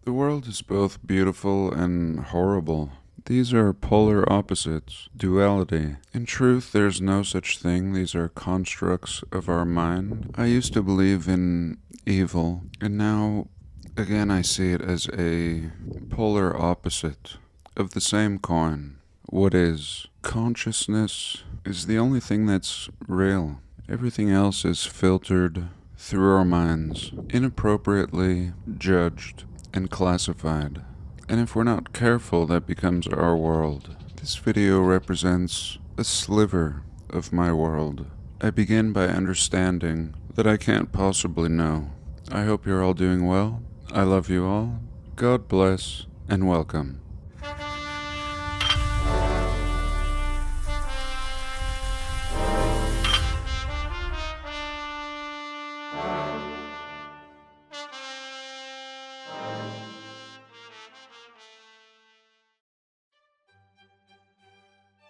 The world is both beautiful and horrible. These are polar opposites, duality. In truth, there's no such thing. These are constructs of our mind. I used to believe in evil, and now, again, I see it as a polar opposite of the same coin. What is? Consciousness is the only thing that's real. Everything else is filtered through our minds, inappropriately judged and classified. And if we're not careful, that becomes our world. This video represents a sliver of my world. I begin by understanding that I can't possibly know. I hope you're all doing well. I love you all. God bless and welcome.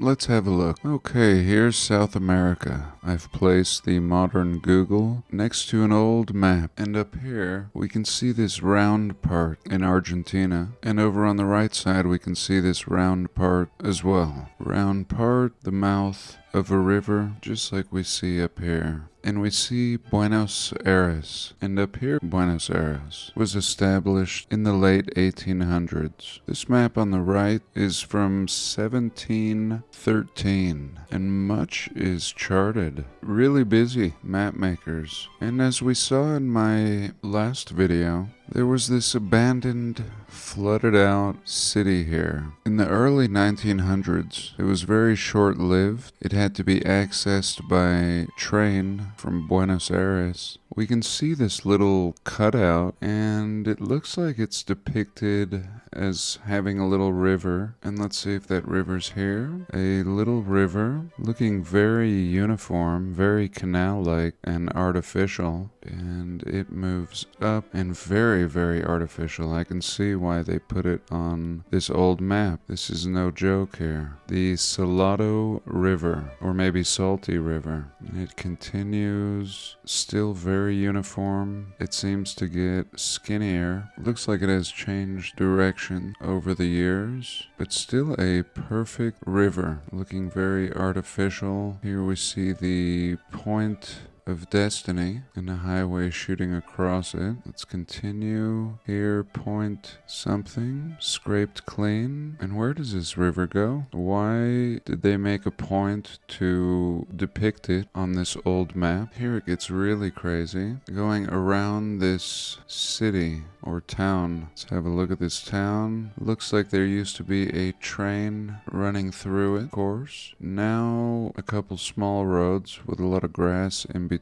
Let's have a look. Okay, here's South America. I've placed the modern Google next to an old map. And up here, we can see this round part in Argentina. And over on the right side, we can see this round part as well. Round part, the mouth of a river, just like we see up here. And we see Buenos Aires. And up here, Buenos Aires was established in the late 1800s. This map on the right is from 1713. And much is charted. Really busy map makers. And as we saw in my last video, there was this abandoned, flooded out city here. In the early 1900s, it was very short-lived. It had to be accessed by train from Buenos Aires. We can see this little cutout, and it looks like it's depicted as having a little river. And let's see if that river's here. A little river, looking very uniform, very canal-like and artificial. And it moves up and very, very artificial. I can see why they put it on this old map. This is no joke here. The Salado River, or maybe Salty River. And it continues, still very uniform. It seems to get skinnier. Looks like it has changed direction over the years, but still a perfect river, looking very artificial. Here we see the point of destiny and a highway shooting across it. Let's continue. Here, point something, scraped clean. And where does this river go? Why did they make a point to depict it on this old map? Here it gets really crazy. Going around this city or town. Let's have a look at this town. Looks like there used to be a train running through it, of course. Now a couple small roads with a lot of grass in between.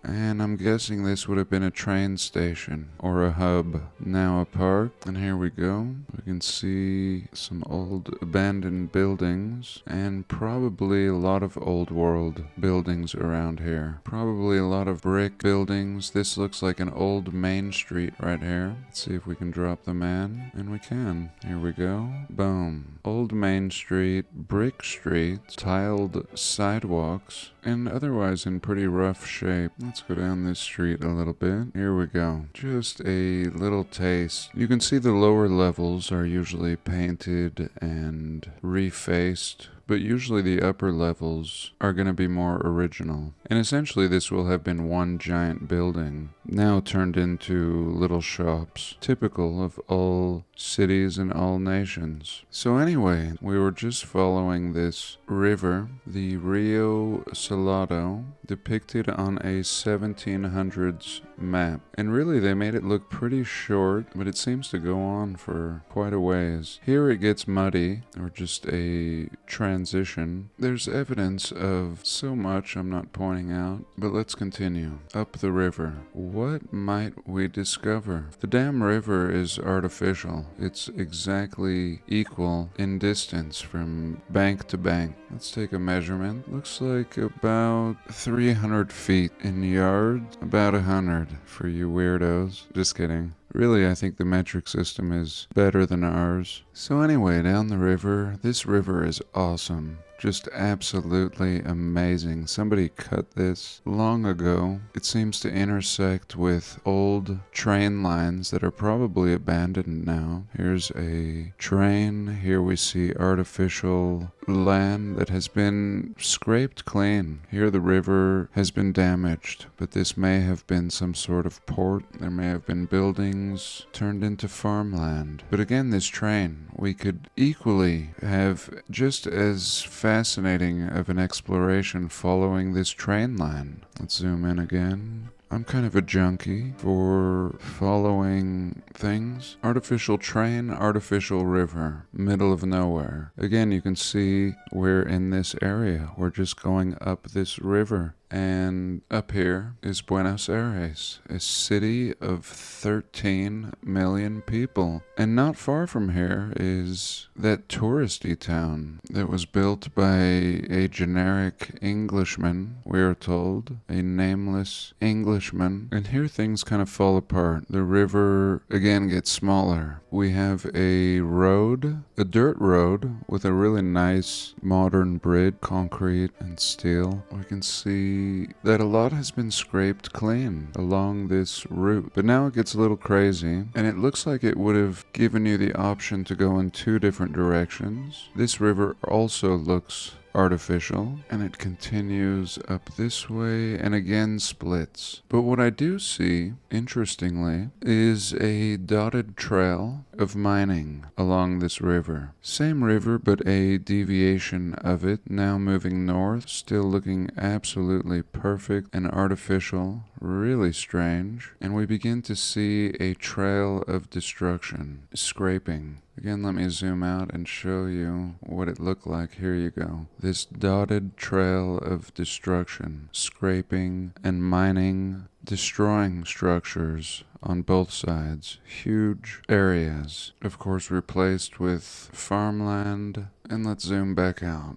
And I'm guessing this would have been a train station or a hub. Now a park. And here we go. We can see some old abandoned buildings and probably a lot of old world buildings around here. Probably a lot of brick buildings. This looks like an old main street right here. Let's see if we can drop the man. And we can. Here we go. Boom. Old Main Street, brick streets, tiled sidewalks, and otherwise in pretty rough shape. Let's go down this street a little bit. Here we go. Just a little taste. You can see the lower levels are usually painted and refaced, but usually the upper levels are going to be more original. And essentially this will have been one giant building, now turned into little shops, typical of all cities and all nations. So anyway, we were just following this river, the Rio Salado, depicted on a 1700s map. And really they made it look pretty short, but it seems to go on for quite a ways. Here it gets muddy, or just a transition. There's evidence of so much I'm not pointing out, but let's continue. Up the river. What might we discover? The damn river is artificial. It's exactly equal in distance from bank to bank. Let's take a measurement. Looks like about 300 feet in yards, about 100 for you weirdos. Just kidding. Really, I think the metric system is better than ours. So anyway, down the river, this river is awesome. Just absolutely amazing. Somebody cut this long ago. It seems to intersect with old train lines that are probably abandoned now. Here's a train. Here we see artificial land that has been scraped clean. Here the river has been damaged, but this may have been some sort of port. There may have been buildings turned into farmland. But again, this train, we could equally have just as fascinating of an exploration following this train line. Let's zoom in again. I'm kind of a junkie for following things. Artificial train, artificial river, middle of nowhere. Again, you can see we're in this area. We're just going up this river. And up here is Buenos Aires, a city of 13 million people. And not far from here is that touristy town that was built by a generic Englishman, we are told, a nameless Englishman. And here things kind of fall apart. The river again gets smaller. We have a road, a dirt road with a really nice modern bridge, concrete and steel. We can see that a lot has been scraped clean along this route, but now it gets a little crazy, and it looks like it would have given you the option to go in two different directions. This river also looks artificial, and it continues up this way and again splits. But what I do see, interestingly, is a dotted trail of mining along this river. Same river, but a deviation of it, now moving north, still looking absolutely perfect and artificial, really strange. And we begin to see a trail of destruction, scraping. Again, let me zoom out and show you what it looked like. Here you go. This dotted trail of destruction, scraping and mining, destroying structures on both sides. Huge areas, of course, replaced with farmland. And let's zoom back out.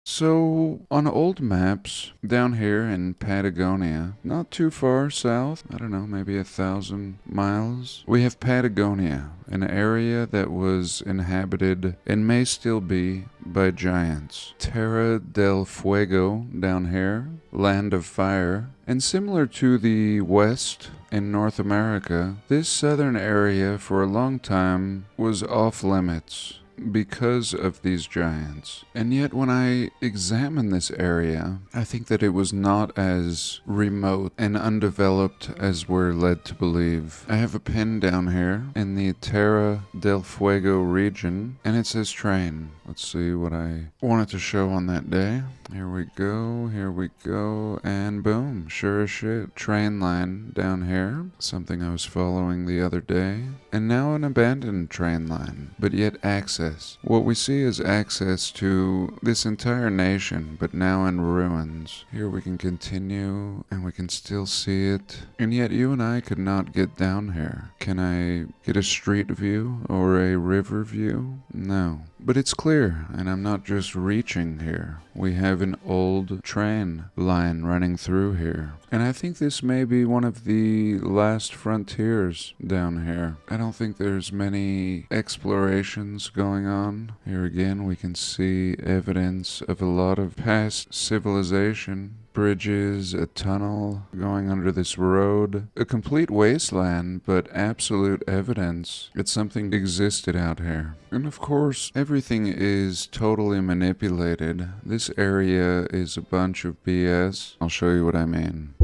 So, on old maps, down here in Patagonia, not too far south, I don't know, maybe 1,000 miles, we have Patagonia, an area that was inhabited and may still be by giants. Terra del Fuego down here, land of fire, and similar to the West in North America, this southern area for a long time was off limits because of these giants. And yet when I examine this area, I think that it was not as remote and undeveloped as we're led to believe. I have a pin down here in the Terra del Fuego region, and it says train. Let's see what I wanted to show on that day. Here we go, and boom, sure as shit. Train line down here, something I was following the other day, and now an abandoned train line, but yet access. What we see is access to this entire nation, but now in ruins. Here we can continue, and we can still see it, and yet you and I could not get down here. Can I get a street view or a river view? No. But it's clear, and I'm not just reaching here. We have an old train line running through here. And I think this may be one of the last frontiers down here. I don't think there's many explorations going on. Here again, we can see evidence of a lot of past civilization. Bridges, a tunnel going under this road, a complete wasteland, but absolute evidence that something existed out here. And of course, everything is totally manipulated. This area is a bunch of BS. I'll show you what I mean.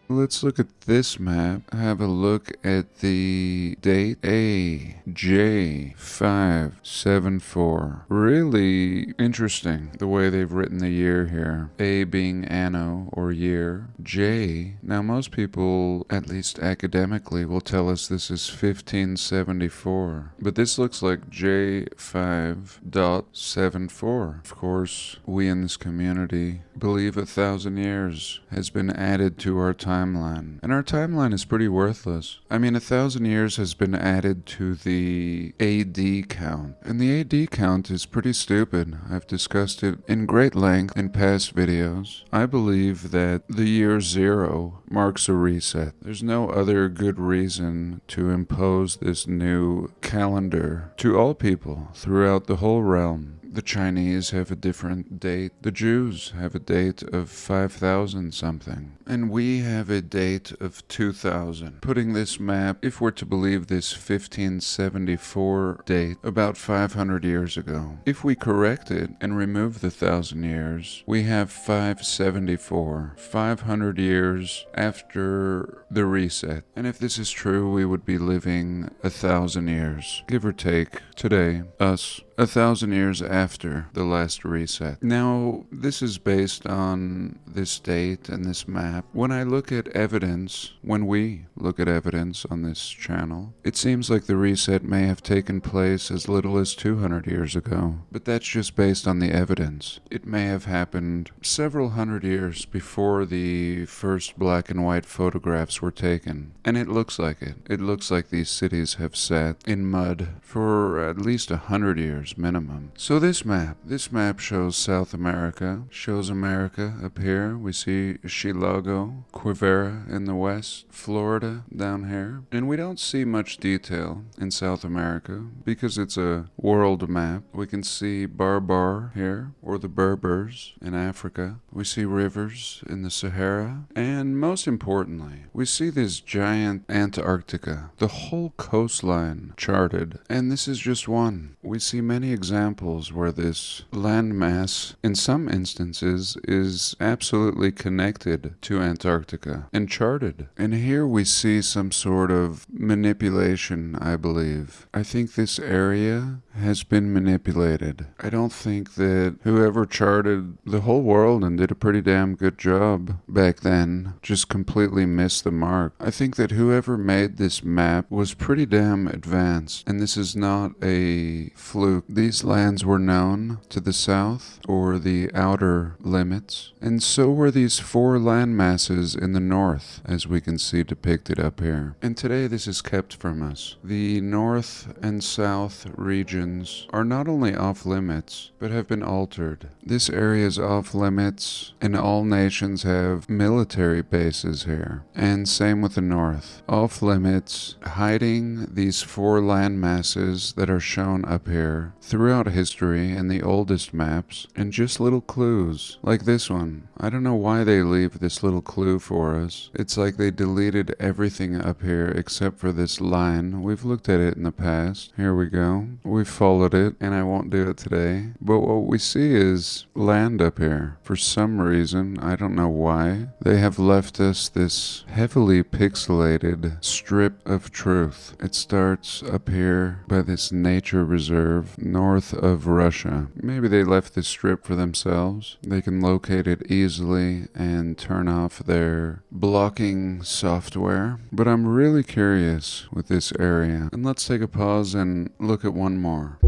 Let's look at this map. Have a look at the date AJ574. Really interesting the way they've written the year here. A being anno or year. J, now most people, at least academically, will tell us this is 1574. But this looks like J5.74. Of course, we in this community believe 1,000 years has been added to our time timeline. And our timeline is pretty worthless. I mean, 1,000 years has been added to the AD count. And the AD count is pretty stupid. I've discussed it in great length in past videos. I believe that the year 0 marks a reset. There's no other good reason to impose this new calendar to all people throughout the whole realm. The Chinese have a different date. The Jews have a date of 5,000 something. And we have a date of 2000. Putting this map, if we're to believe this 1574 date, about 500 years ago. If we correct it and remove the 1,000 years, we have 574. 500 years after the reset. And if this is true, we would be living 1,000 years, give or take, today, us, 1,000 years after the last reset. Now, this is based on this date and this map. When I look at evidence, when we look at evidence on this channel, it seems like the reset may have taken place as little as 200 years ago. But that's just based on the evidence. It may have happened several hundred years before the first black and white photographs were taken. And it looks like it. It looks like these cities have sat in mud for at least 100 years minimum. So this map shows South America, shows America up here. We see Chilago, Quivira in the west, Florida down here. And we don't see much detail in South America because it's a world map. We can see Barbar here, or the Berbers in Africa. We see rivers in the Sahara. And most importantly, we see this giant Antarctica, the whole coastline charted. And this is just one. We see many examples where this landmass, in some instances, is absolutely connected to Antarctica and charted. And here we see some sort of manipulation, I believe. I think this area has been manipulated. I don't think that whoever charted the whole world and did a pretty damn good job back then just completely missed the mark. I think that whoever made this map was pretty damn advanced, and this is not a fluke. These lands were known to the south, or the outer limits, and so were these 4 land masses in the north, as we can see depicted up here. And today this is kept from us. The north and south regions are not only off limits, but have been altered. This area is off limits, and all nations have military bases here. And same with the north. Off limits, hiding these 4 land masses that are shown up here throughout history in the oldest maps, and just little clues, like this one. I don't know why they leave this little clue for us. It's like they deleted everything up here except for this line. We've looked at it in the past. Here we go. We've followed it, and I won't do it today. But what we see is land up here. For some reason, I don't know why, they have left us this heavily pixelated strip of truth. It starts up here by this nature reserve north of Russia. Maybe they left this strip for themselves. They can locate it easily and turn off their blocking software. But I'm really curious with this area. And let's take a pause and look at one more.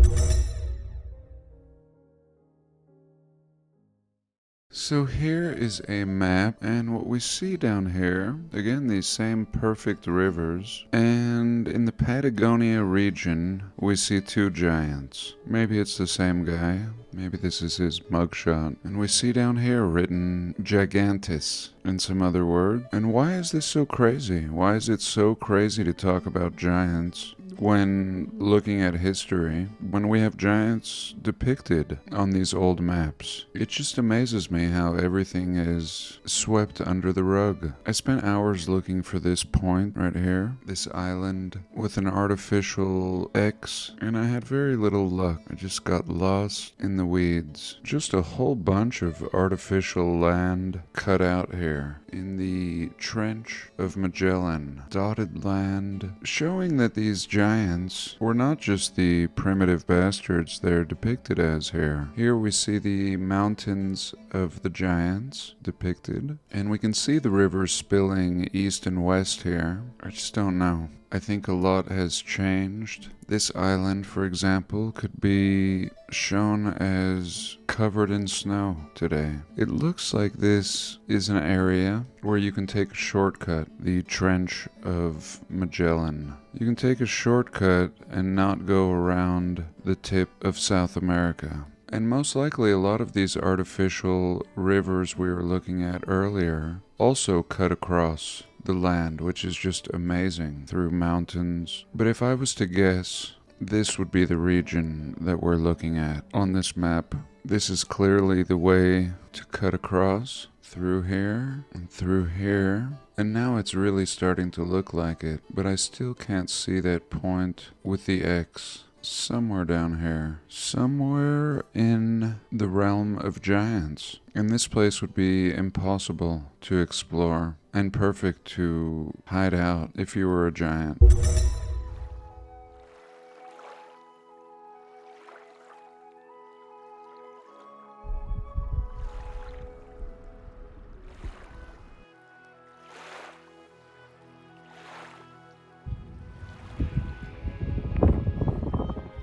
So here is a map, and what we see down here, again, these same perfect rivers, and in the Patagonia region, we see 2 giants. Maybe it's the same guy. Maybe this is his mugshot. And we see down here written Gigantis and some other word. And why is this so crazy? Why is it so crazy to talk about giants when looking at history, when we have giants depicted on these old maps? It just amazes me how everything is swept under the rug. I spent hours looking for this point right here, this island with an artificial X, and I had very little luck. I just got lost in the weeds. Just a whole bunch of artificial land cut out here in the Trench of Magellan. Dotted land, showing that these giants were not just the primitive bastards they're depicted as here. Here we see the mountains of the giants depicted, and we can see the rivers spilling east and west here. I just don't know. I think a lot has changed. This island, for example, could be shown as covered in snow today. It looks like this is an area where you can take a shortcut, the Trench of Magellan. You can take a shortcut and not go around the tip of South America. And most likely a lot of these artificial rivers we were looking at earlier also cut across the land, which is just amazing, through mountains. But if I was to guess, this would be the region that we're looking at on this map. This is clearly the way to cut across through here and through here. And now it's really starting to look like it, but I still can't see that point with the X. Somewhere down here, somewhere in the realm of giants. And this place would be impossible to explore and perfect to hide out if you were a giant.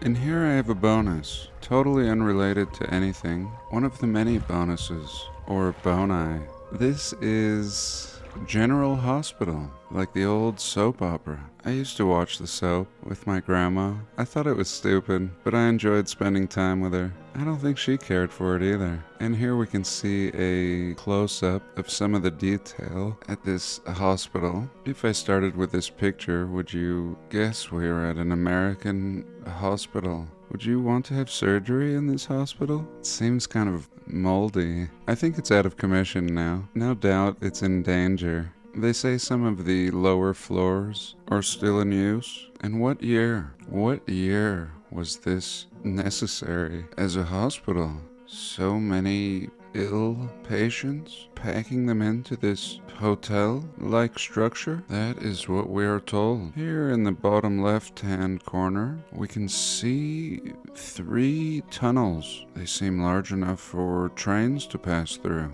And here I have a bonus, totally unrelated to anything. One of the many bonuses, or boni. This is General Hospital, like the old soap opera. I used to watch the soap with my grandma. I thought it was stupid, but I enjoyed spending time with her. I don't think she cared for it either. And here we can see a close-up of some of the detail at this hospital. If I started with this picture, would you guess we're at an American hospital? Would you want to have surgery in this hospital? It seems kind of moldy. I think it's out of commission now. No doubt it's in danger. They say some of the lower floors are still in use. And what year? What year was this necessary as a hospital? So many ill patients, packing them into this hotel-like structure? That is what we are told. Here in the bottom left-hand corner, we can see 3 tunnels. They seem large enough for trains to pass through.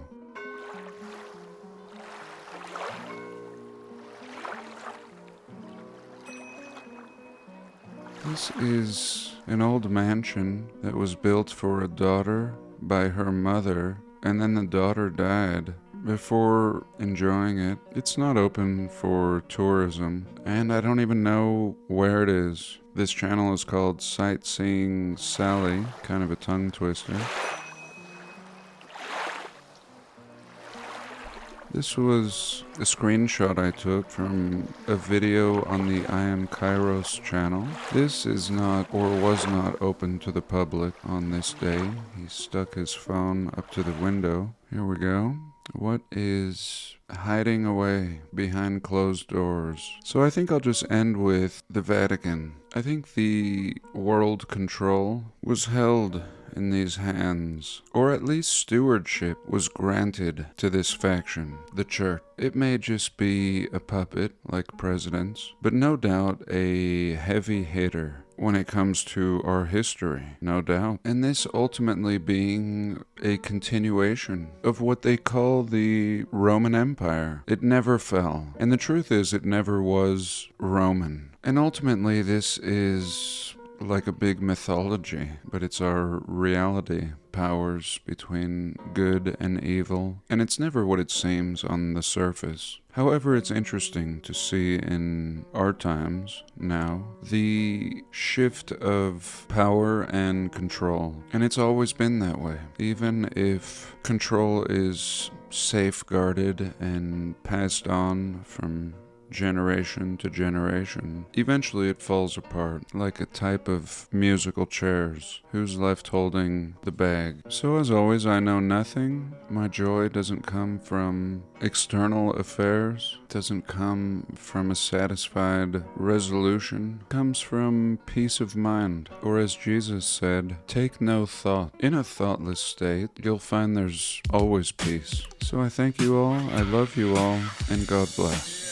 This is an old mansion that was built for a daughter by her mother, and then the daughter died before enjoying it. It's not open for tourism, and I don't even know where it is. This channel is called Sightseeing Sally, kind of a tongue twister. This was a screenshot I took from a video on the I Am Kairos channel. This is not, or was not, open to the public on this day. He stuck his phone up to the window. Here we go. What is hiding away behind closed doors? So I think I'll just end with the Vatican. I think the world control was held in these hands, or at least stewardship was granted to this faction, the church. It may just be a puppet like presidents, but no doubt a heavy hitter when it comes to our history, no doubt. And this ultimately being a continuation of what they call the Roman Empire. It never fell. And the truth is, it never was Roman. And ultimately, this is like a big mythology, but it's our reality, powers between good and evil, and it's never what it seems on the surface. However, it's interesting to see in our times now the shift of power and control, and it's always been that way. Even if control is safeguarded and passed on from generation to generation, eventually it falls apart, like a type of musical chairs. Who's left holding the bag? So as always, I know nothing. My joy doesn't come from external affairs, doesn't come from a satisfied resolution, it comes from peace of mind. Or as Jesus said, take no thought. In a thoughtless state, you'll find there's always peace. So I thank you all, I love you all, and God bless.